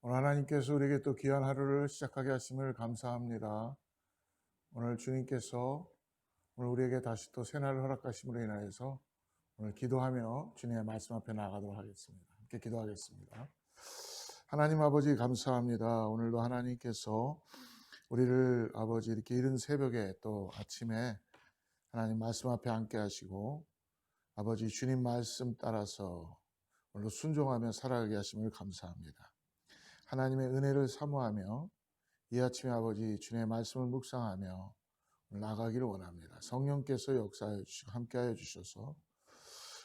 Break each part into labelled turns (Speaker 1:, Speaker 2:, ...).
Speaker 1: 오늘 하나님께서 우리에게 또 귀한 하루를 시작하게 하심을 감사합니다. 오늘 주님께서 오늘 우리에게 다시 또 새날을 허락하심으로 인하여서 오늘 기도하며 주님의 말씀 앞에 나가도록 하겠습니다. 함께 기도하겠습니다. 하나님 아버지 감사합니다. 오늘도 하나님께서 우리를 아버지 이렇게 이른 새벽에 또 아침에 하나님 말씀 앞에 앉게 하시고 아버지 주님 말씀 따라서 오늘도 순종하며 살아가게 하심을 감사합니다. 하나님의 은혜를 사모하며 이 아침에 아버지 주님의 말씀을 묵상하며 나가기를 원합니다. 성령께서 역사하여 주시고 함께하여 주셔서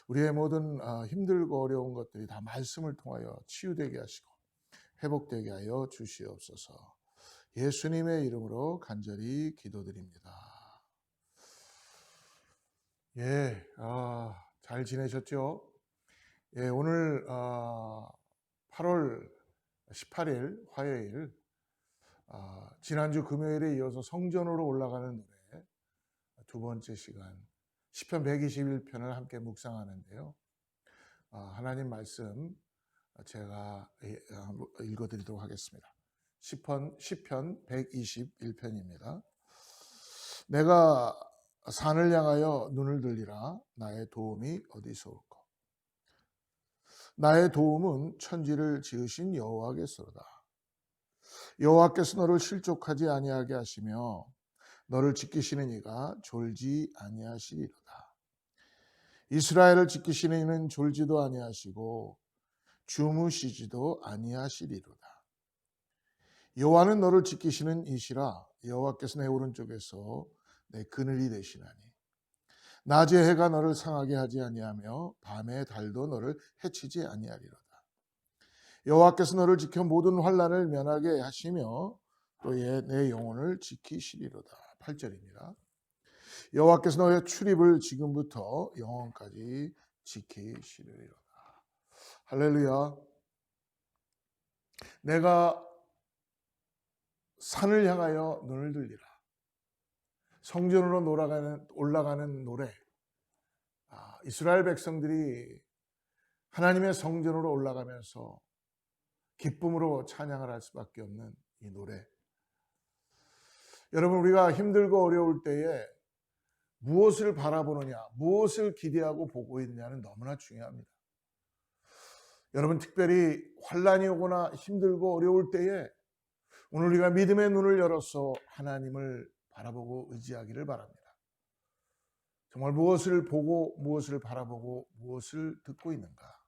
Speaker 1: 우리의 모든 힘들고 어려운 것들이 다 말씀을 통하여 치유되게 하시고 회복되게 하여 주시옵소서. 예수님의 이름으로 간절히 기도드립니다. 잘 지내셨죠? 오늘 8월 18일 화요일 지난주 금요일에 이어서 성전으로 올라가는 노래 두 번째 시간 시편 121편을 함께 묵상하는데요. 하나님 말씀 제가 읽어드리도록 하겠습니다. 시편 121편입니다. 내가 산을 향하여 눈을 들리라. 나의 도움이 어디서 올까? 나의 도움은 천지를 지으신 여호와께서로다. 여호와께서 너를 실족하지 아니하게 하시며 너를 지키시는 이가 졸지 아니하시리로다. 이스라엘을 지키시는 이는 졸지도 아니하시고 주무시지도 아니하시리로다. 여호와는 너를 지키시는 이시라. 여호와께서 내 오른쪽에서 내 그늘이 되시나니 낮의 해가 너를 상하게 하지 아니하며 밤의 달도 너를 해치지 아니하리로다. 여호와께서 너를 지켜 모든 환난을 면하게 하시며 또 내 영혼을 지키시리로다. 8절입니다. 여호와께서 너의 출입을 지금부터 영원까지 지키시리로다. 할렐루야. 내가 산을 향하여 눈을 들리라. 성전으로 올라가는 노래. 이스라엘 백성들이 하나님의 성전으로 올라가면서 기쁨으로 찬양을 할 수밖에 없는 이 노래. 여러분, 우리가 힘들고 어려울 때에 무엇을 바라보느냐, 무엇을 기대하고 보고 있느냐는 너무나 중요합니다. 여러분, 특별히 환난이 오거나 힘들고 어려울 때에 오늘 우리가 믿음의 눈을 열어서 하나님을 바라보고 의지하기를 바랍니다. 정말 무엇을 보고 무엇을 바라보고 무엇을 듣고 있는가?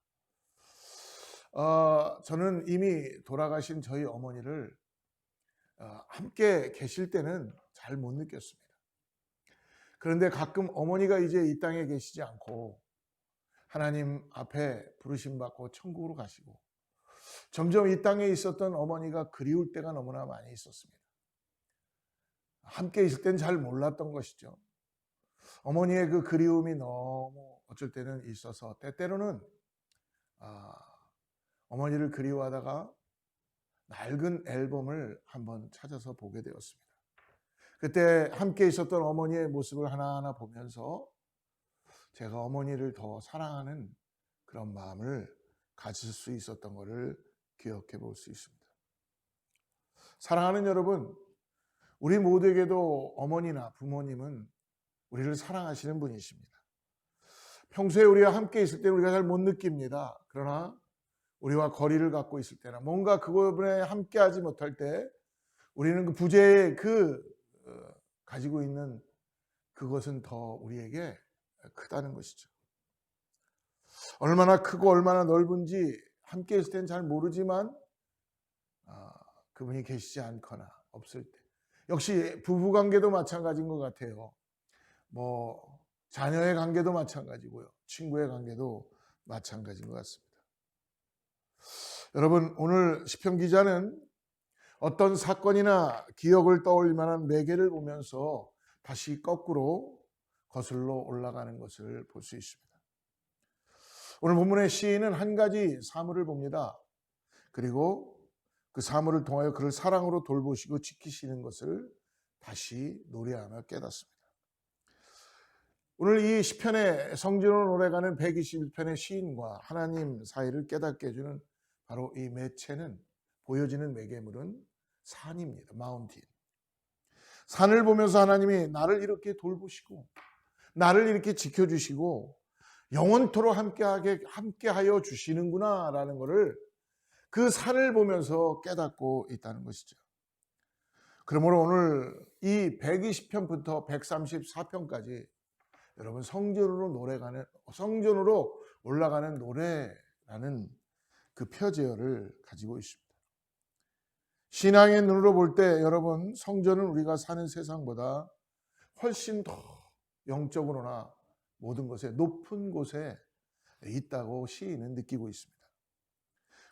Speaker 1: 저는 이미 돌아가신 저희 어머니를 함께 계실 때는 잘 못 느꼈습니다. 그런데 가끔 어머니가 이제 이 땅에 계시지 않고 하나님 앞에 부르심 받고 천국으로 가시고 점점 이 땅에 있었던 어머니가 그리울 때가 너무나 많이 있었습니다. 함께 있을 땐 잘 몰랐던 것이죠. 어머니의 그 그리움이 너무 어쩔 때는 있어서 때때로는 어머니를 그리워하다가 낡은 앨범을 한번 찾아서 보게 되었습니다. 그때 함께 있었던 어머니의 모습을 하나하나 보면서 제가 어머니를 더 사랑하는 그런 마음을 가질 수 있었던 것을 기억해 볼 수 있습니다. 사랑하는 여러분, 우리 모두에게도 어머니나 부모님은 우리를 사랑하시는 분이십니다. 평소에 우리와 함께 있을 때 우리가 잘 못 느낍니다. 그러나 우리와 거리를 갖고 있을 때나 뭔가 그분에 함께하지 못할 때 우리는 그 부재의 가지고 있는 그것은 더 우리에게 크다는 것이죠. 얼마나 크고 얼마나 넓은지 함께 있을 때는 잘 모르지만 그분이 계시지 않거나 없을 때 역시 부부관계도 마찬가지인 것 같아요. 자녀의 관계도 마찬가지고요. 친구의 관계도 마찬가지인 것 같습니다. 여러분, 오늘 시편 기자는 어떤 사건이나 기억을 떠올릴 만한 매개를 보면서 다시 거꾸로 거슬러 올라가는 것을 볼 수 있습니다. 오늘 본문의 시인은 한 가지 사물을 봅니다. 그리고 그 사물을 통하여 그를 사랑으로 돌보시고 지키시는 것을 다시 노래하며 깨닫습니다. 오늘 이 시편의 성전으로 노래가는 121편의 시인과 하나님 사이를 깨닫게 해주는 바로 이 매체는 보여지는 매개물은 산입니다. 마운틴. 산을 보면서 하나님이 나를 이렇게 돌보시고 나를 이렇게 지켜주시고 영원토록 함께하여 주시는구나라는 것을 그 산을 보면서 깨닫고 있다는 것이죠. 그러므로 오늘 이 120편부터 134편까지 여러분 성전으로 올라가는 노래라는 그 표제어를 가지고 있습니다. 신앙의 눈으로 볼 때 여러분 성전은 우리가 사는 세상보다 훨씬 더 영적으로나 모든 것에 높은 곳에 있다고 시인은 느끼고 있습니다.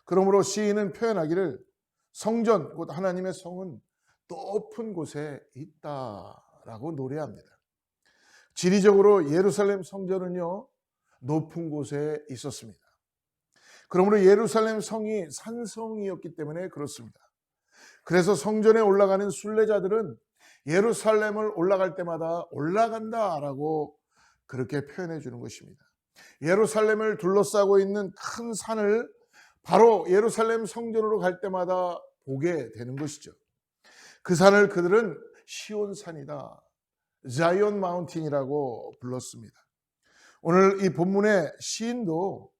Speaker 1: 그러므로 시인은 표현하기를 성전 곧 하나님의 성은 높은 곳에 있다라고 노래합니다. 지리적으로 예루살렘 성전은요 높은 곳에 있었습니다. 그러므로 예루살렘 성이 산성이었기 때문에 그렇습니다. 그래서 성전에 올라가는 순례자들은 예루살렘을 올라갈 때마다 올라간다라고 그렇게 표현해 주는 것입니다. 예루살렘을 둘러싸고 있는 큰 산을 바로 예루살렘 성전으로 갈 때마다 보게 되는 것이죠. 그 산을 그들은 시온산이다, 자이언 마운틴이라고 불렀습니다. 오늘 이 본문의 시인도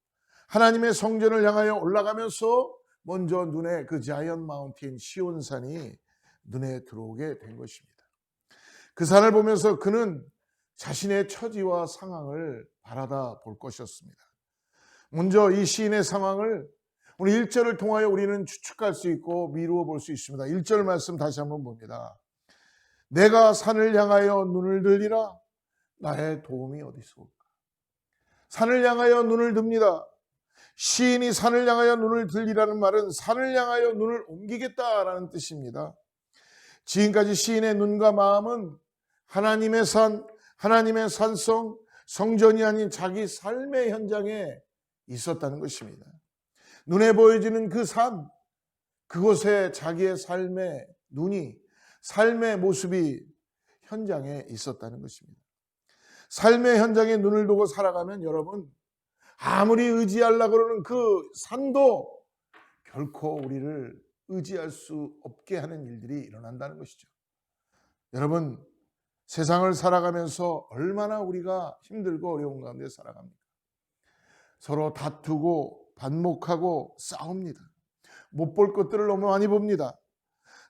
Speaker 1: 하나님의 성전을 향하여 올라가면서 먼저 눈에 그 자이언 마운틴 시온산이 눈에 들어오게 된 것입니다. 그 산을 보면서 그는 자신의 처지와 상황을 바라다 볼 것이었습니다. 먼저 이 시인의 상황을 오늘 1절을 통하여 우리는 추측할 수 있고 미루어 볼 수 있습니다. 1절 말씀 다시 한번 봅니다. 내가 산을 향하여 눈을 들리라 나의 도움이 어디서 올까? 산을 향하여 눈을 듭니다. 시인이 산을 향하여 눈을 들리라는 말은 산을 향하여 눈을 옮기겠다라는 뜻입니다. 지금까지 시인의 눈과 마음은 하나님의 산, 하나님의 산성, 성전이 아닌 자기 삶의 현장에 있었다는 것입니다. 눈에 보여지는 그 산, 그곳에 자기의 삶의 눈이, 삶의 모습이 현장에 있었다는 것입니다. 삶의 현장에 눈을 두고 살아가면 여러분 아무리 의지하려고 그러는 그 산도 결코 우리를 의지할 수 없게 하는 일들이 일어난다는 것이죠. 여러분 세상을 살아가면서 얼마나 우리가 힘들고 어려운 가운데 살아갑니까? 서로 다투고 반목하고 싸웁니다. 못 볼 것들을 너무 많이 봅니다.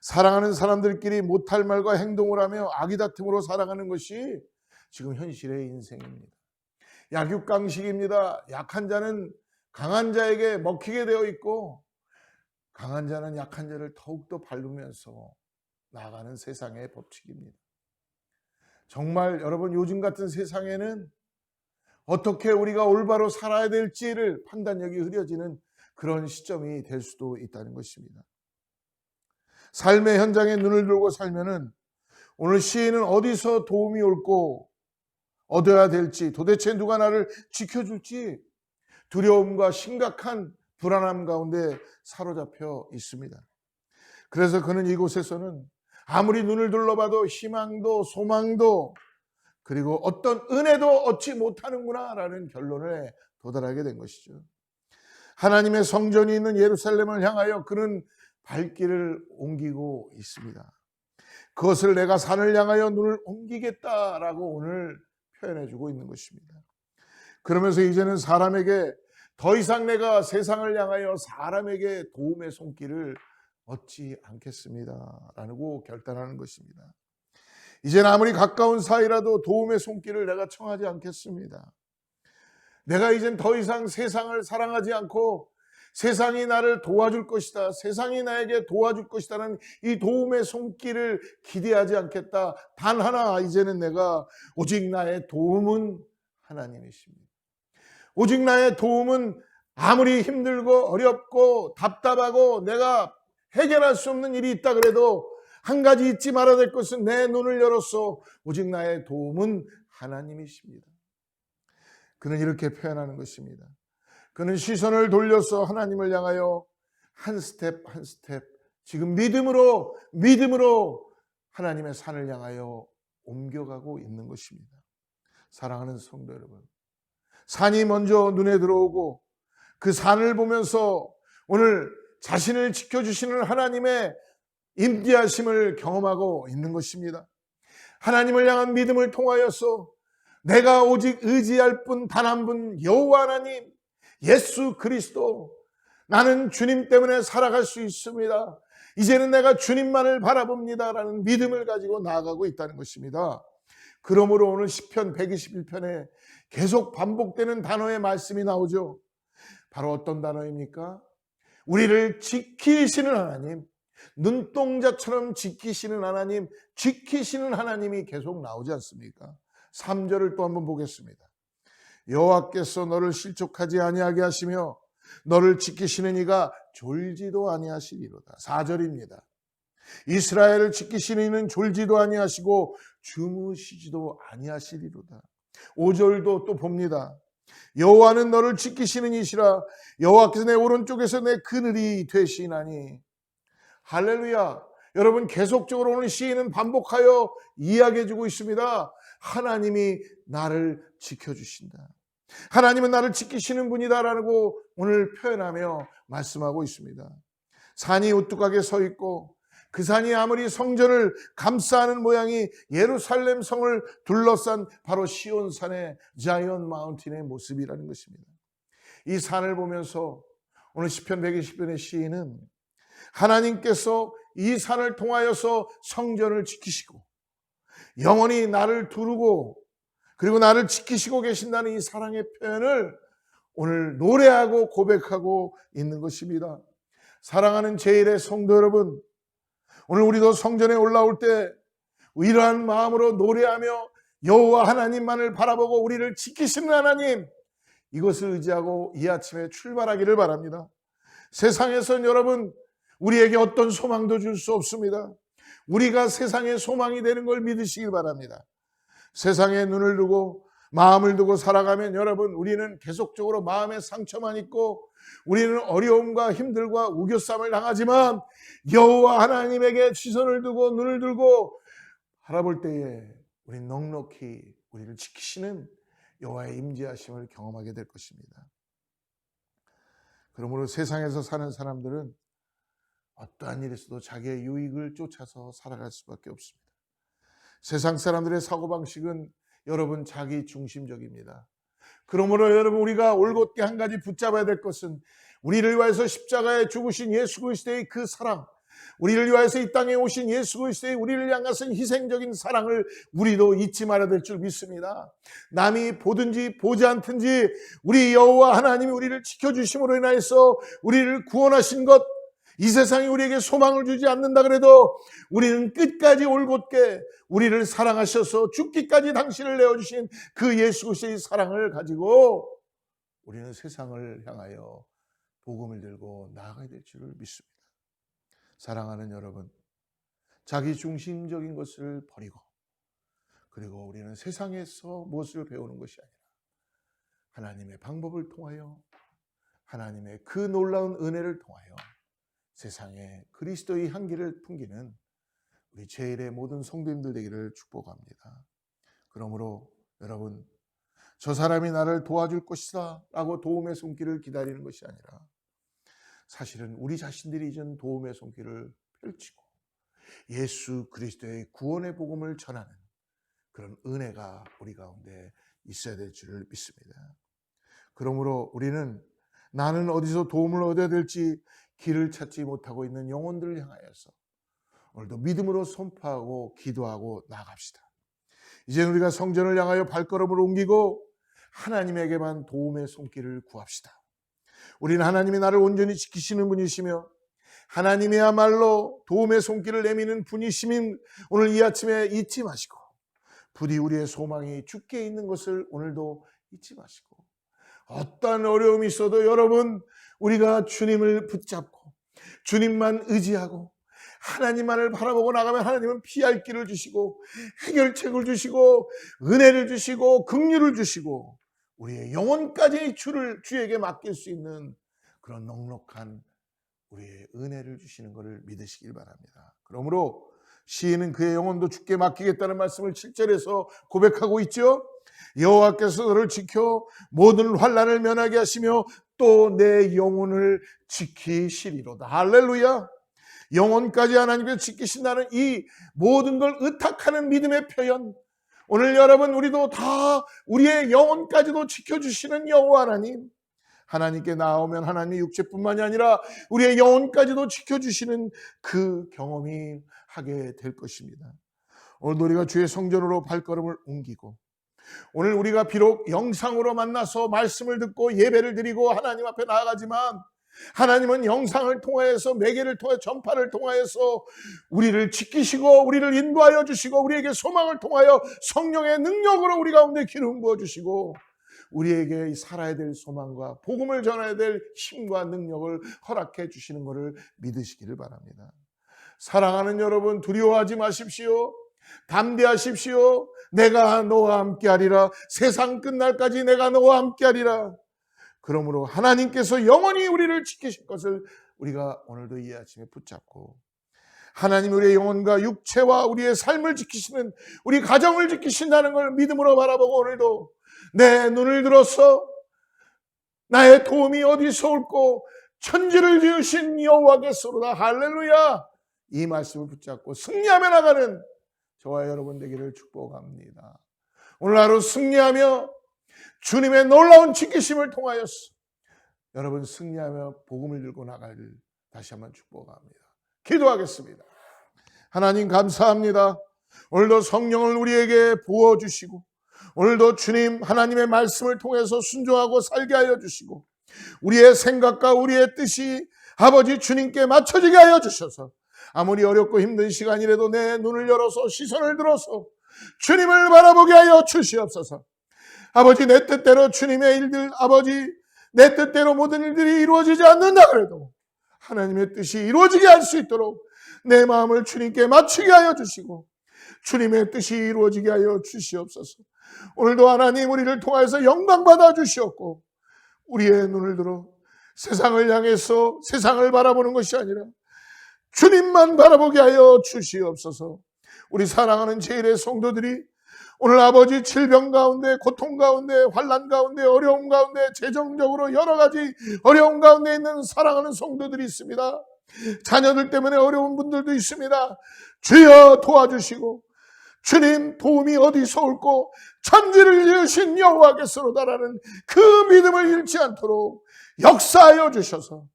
Speaker 1: 사랑하는 사람들끼리 못할 말과 행동을 하며 아기다툼으로 살아가는 것이 지금 현실의 인생입니다. 약육강식입니다. 약한 자는 강한 자에게 먹히게 되어 있고 강한 자는 약한 자를 더욱더 밟으면서 나아가는 세상의 법칙입니다. 정말 여러분 요즘 같은 세상에는 어떻게 우리가 올바로 살아야 될지를 판단력이 흐려지는 그런 시점이 될 수도 있다는 것입니다. 삶의 현장에 눈을 들고 살면은 오늘 시인은 어디서 도움이 올고 얻어야 될지, 도대체 누가 나를 지켜줄지 두려움과 심각한 불안함 가운데 사로잡혀 있습니다. 그래서 그는 이곳에서는 아무리 눈을 둘러봐도 희망도 소망도 그리고 어떤 은혜도 얻지 못하는구나 라는 결론에 도달하게 된 것이죠. 하나님의 성전이 있는 예루살렘을 향하여 그는 발길을 옮기고 있습니다. 그것을 내가 산을 향하여 눈을 옮기겠다라고 오늘 표현해주고 있는 것입니다. 그러면서 이제는 사람에게 더 이상 내가 세상을 향하여 사람에게 도움의 손길을 얻지 않겠습니다 라고 결단하는 것입니다. 이제는 아무리 가까운 사이라도 도움의 손길을 내가 청하지 않겠습니다. 내가 이젠 더 이상 세상을 사랑하지 않고 세상이 나를 도와줄 것이다, 세상이 나에게 도와줄 것이다는 이 도움의 손길을 기대하지 않겠다. 단 하나, 이제는 내가 오직 나의 도움은 하나님이십니다. 오직 나의 도움은 아무리 힘들고 어렵고 답답하고 내가 해결할 수 없는 일이 있다 그래도 한 가지 잊지 말아야 될 것은 내 눈을 열었어. 오직 나의 도움은 하나님이십니다. 그는 이렇게 표현하는 것입니다. 그는 시선을 돌려서 하나님을 향하여 한 스텝 한 스텝 지금 믿음으로 하나님의 산을 향하여 옮겨가고 있는 것입니다. 사랑하는 성도 여러분, 산이 먼저 눈에 들어오고 그 산을 보면서 오늘 자신을 지켜주시는 하나님의 임재하심을 경험하고 있는 것입니다. 하나님을 향한 믿음을 통하여서 내가 오직 의지할 분 단 한 분 여호와 하나님 예수 그리스도, 나는 주님 때문에 살아갈 수 있습니다. 이제는 내가 주님만을 바라봅니다 라는 믿음을 가지고 나아가고 있다는 것입니다. 그러므로 오늘 시편 121편에 계속 반복되는 단어의 말씀이 나오죠. 바로 어떤 단어입니까? 우리를 지키시는 하나님, 눈동자처럼 지키시는 하나님, 지키시는 하나님이 계속 나오지 않습니까? 3절을 또 한번 보겠습니다. 여호와께서 너를 실족하지 아니하게 하시며 너를 지키시는 이가 졸지도 아니하시리로다. 4절입니다. 이스라엘을 지키시는 이는 졸지도 아니하시고 주무시지도 아니하시리로다. 5절도 또 봅니다. 여호와는 너를 지키시는 이시라. 여호와께서 내 오른쪽에서 내 그늘이 되시나니. 할렐루야. 여러분, 계속적으로 오늘 시인은 반복하여 이야기해주고 있습니다. 하나님이 나를 지켜주신다. 하나님은 나를 지키시는 분이다라고 오늘 표현하며 말씀하고 있습니다. 산이 우뚝하게 서 있고 그 산이 아무리 성전을 감싸는 모양이 예루살렘 성을 둘러싼 바로 시온산의 자이언 마운틴의 모습이라는 것입니다. 이 산을 보면서 오늘 시편 120편의 시인은 하나님께서 이 산을 통하여서 성전을 지키시고 영원히 나를 두르고 그리고 나를 지키시고 계신다는 이 사랑의 표현을 오늘 노래하고 고백하고 있는 것입니다. 사랑하는 제1의 성도 여러분, 오늘 우리도 성전에 올라올 때 이러한 마음으로 노래하며 여호와 하나님만을 바라보고 우리를 지키시는 하나님, 이것을 의지하고 이 아침에 출발하기를 바랍니다. 세상에선 여러분, 우리에게 어떤 소망도 줄 수 없습니다. 우리가 세상의 소망이 되는 걸 믿으시길 바랍니다. 세상에 눈을 두고 마음을 두고 살아가면 여러분, 우리는 계속적으로 마음의 상처만 있고 우리는 어려움과 힘들과 우겨쌈을 당하지만 여호와 하나님에게 시선을 두고 눈을 들고 바라볼 때에 우리는 넉넉히 우리를 지키시는 여호와의 임재하심을 경험하게 될 것입니다. 그러므로 세상에서 사는 사람들은 어떠한 일이 있어도 자기의 유익을 쫓아서 살아갈 수밖에 없습니다. 세상 사람들의 사고방식은 여러분 자기 중심적입니다. 그러므로 여러분, 우리가 올곧게 한 가지 붙잡아야 될 것은 우리를 위하여서 십자가에 죽으신 예수 그리스도의 그 사랑, 우리를 위하여서 이 땅에 오신 예수 그리스도의 우리를 향하신 희생적인 사랑을 우리도 잊지 말아야 될 줄 믿습니다. 남이 보든지 보지 않든지 우리 여호와 하나님이 우리를 지켜주심으로 인하여서 우리를 구원하신 것, 이 세상이 우리에게 소망을 주지 않는다 그래도 우리는 끝까지 올곧게 우리를 사랑하셔서 죽기까지 당신을 내어주신 그 예수 그리스도의 사랑을 가지고 우리는 세상을 향하여 복음을 들고 나아가야 될 줄을 믿습니다. 사랑하는 여러분, 자기 중심적인 것을 버리고 그리고 우리는 세상에서 무엇을 배우는 것이 아니라 하나님의 방법을 통하여 하나님의 그 놀라운 은혜를 통하여 세상에 그리스도의 향기를 풍기는 우리 제1의 모든 성도님들 되기를 축복합니다. 그러므로 여러분, 저 사람이 나를 도와줄 것이다 라고 도움의 손길을 기다리는 것이 아니라 사실은 우리 자신들이 이전 도움의 손길을 펼치고 예수 그리스도의 구원의 복음을 전하는 그런 은혜가 우리 가운데 있어야 될 줄을 믿습니다. 그러므로 우리는 나는 어디서 도움을 얻어야 될지 길을 찾지 못하고 있는 영혼들을 향하여서 오늘도 믿음으로 선포하고 기도하고 나아갑시다. 이제 우리가 성전을 향하여 발걸음을 옮기고 하나님에게만 도움의 손길을 구합시다. 우리는 하나님이 나를 온전히 지키시는 분이시며 하나님이야말로 도움의 손길을 내미는 분이심인 오늘 이 아침에 잊지 마시고, 부디 우리의 소망이 주께 있는 것을 오늘도 잊지 마시고, 어떠한 어려움이 있어도 여러분, 우리가 주님을 붙잡고 주님만 의지하고 하나님만을 바라보고 나가면 하나님은 피할 길을 주시고 해결책을 주시고 은혜를 주시고 긍휼을 주시고 우리의 영혼까지 주에게 맡길 수 있는 그런 넉넉한 우리의 은혜를 주시는 것을 믿으시길 바랍니다. 그러므로 시인은 그의 영혼도 주께 맡기겠다는 말씀을 7절에서 고백하고 있죠. 여호와께서 너를 지켜 모든 환난을 면하게 하시며 또 내 영혼을 지키시리로다. 할렐루야. 영혼까지 하나님께서 지키신다는 이 모든 걸 의탁하는 믿음의 표현, 오늘 여러분 우리도 다 우리의 영혼까지도 지켜주시는 여호와 하나님, 하나님께 나오면 하나님의 육체뿐만이 아니라 우리의 영혼까지도 지켜주시는 그 경험이 하게 될 것입니다. 오늘도 우리가 주의 성전으로 발걸음을 옮기고, 오늘 우리가 비록 영상으로 만나서 말씀을 듣고 예배를 드리고 하나님 앞에 나아가지만, 하나님은 영상을 통하여서, 매개를 통해 전파를 통하여서 우리를 지키시고 우리를 인도하여 주시고, 우리에게 소망을 통하여 성령의 능력으로 우리 가운데 기름 부어 주시고, 우리에게 살아야 될 소망과 복음을 전해야 될 힘과 능력을 허락해 주시는 것을 믿으시기를 바랍니다. 사랑하는 여러분, 두려워하지 마십시오. 담대하십시오. 내가 너와 함께하리라. 세상 끝날까지 내가 너와 함께하리라. 그러므로 하나님께서 영원히 우리를 지키실 것을 우리가 오늘도 이 아침에 붙잡고, 하나님 우리의 영혼과 육체와 우리의 삶을 지키시는, 우리 가정을 지키신다는 걸 믿음으로 바라보고, 오늘도 내 눈을 들어서 나의 도움이 어디서 올꼬 천지를 지으신 여호와께서로다. 할렐루야. 이 말씀을 붙잡고 승리하며 나가는 저와 여러분 되기를 축복합니다. 오늘 하루 승리하며 주님의 놀라운 지키심을 통하여서 여러분 승리하며 복음을 들고 나가기를 다시 한번 축복합니다. 기도하겠습니다. 하나님 감사합니다. 오늘도 성령을 우리에게 부어주시고, 오늘도 주님 하나님의 말씀을 통해서 순종하고 살게 하여 주시고, 우리의 생각과 우리의 뜻이 아버지 주님께 맞춰지게 하여 주셔서, 아무리 어렵고 힘든 시간이라도 내 눈을 열어서 시선을 들어서 주님을 바라보게 하여 주시옵소서. 아버지 내 뜻대로 주님의 일들, 아버지 내 뜻대로 모든 일들이 이루어지지 않는다 그래도 하나님의 뜻이 이루어지게 할 수 있도록 내 마음을 주님께 맞추게 하여 주시고, 주님의 뜻이 이루어지게 하여 주시옵소서. 오늘도 하나님 우리를 통하여서 영광 받아 주시옵고, 우리의 눈을 들어 세상을 향해서 세상을 바라보는 것이 아니라 주님만 바라보게 하여 주시옵소서. 우리 사랑하는 제1의 성도들이 오늘 아버지 질병 가운데, 고통 가운데, 환난 가운데, 어려움 가운데, 재정적으로 여러 가지 어려움 가운데 있는 사랑하는 성도들이 있습니다. 자녀들 때문에 어려운 분들도 있습니다. 주여 도와주시고, 주님 도움이 어디서 올꼬 천지를 지으신 여호와께서로다라는 그 믿음을 잃지 않도록 역사하여 주셔서,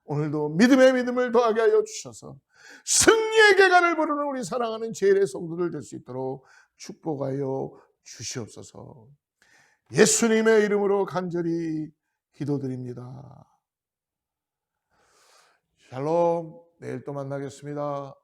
Speaker 1: 오늘도 믿음의 믿음을 더하게 하여 주셔서 승리의 계가를 부르는 우리 사랑하는 제1의 성도들 될 수 있도록 축복하여 주시옵소서. 예수님의 이름으로 간절히 기도드립니다. 샬롬. 내일 또 만나겠습니다.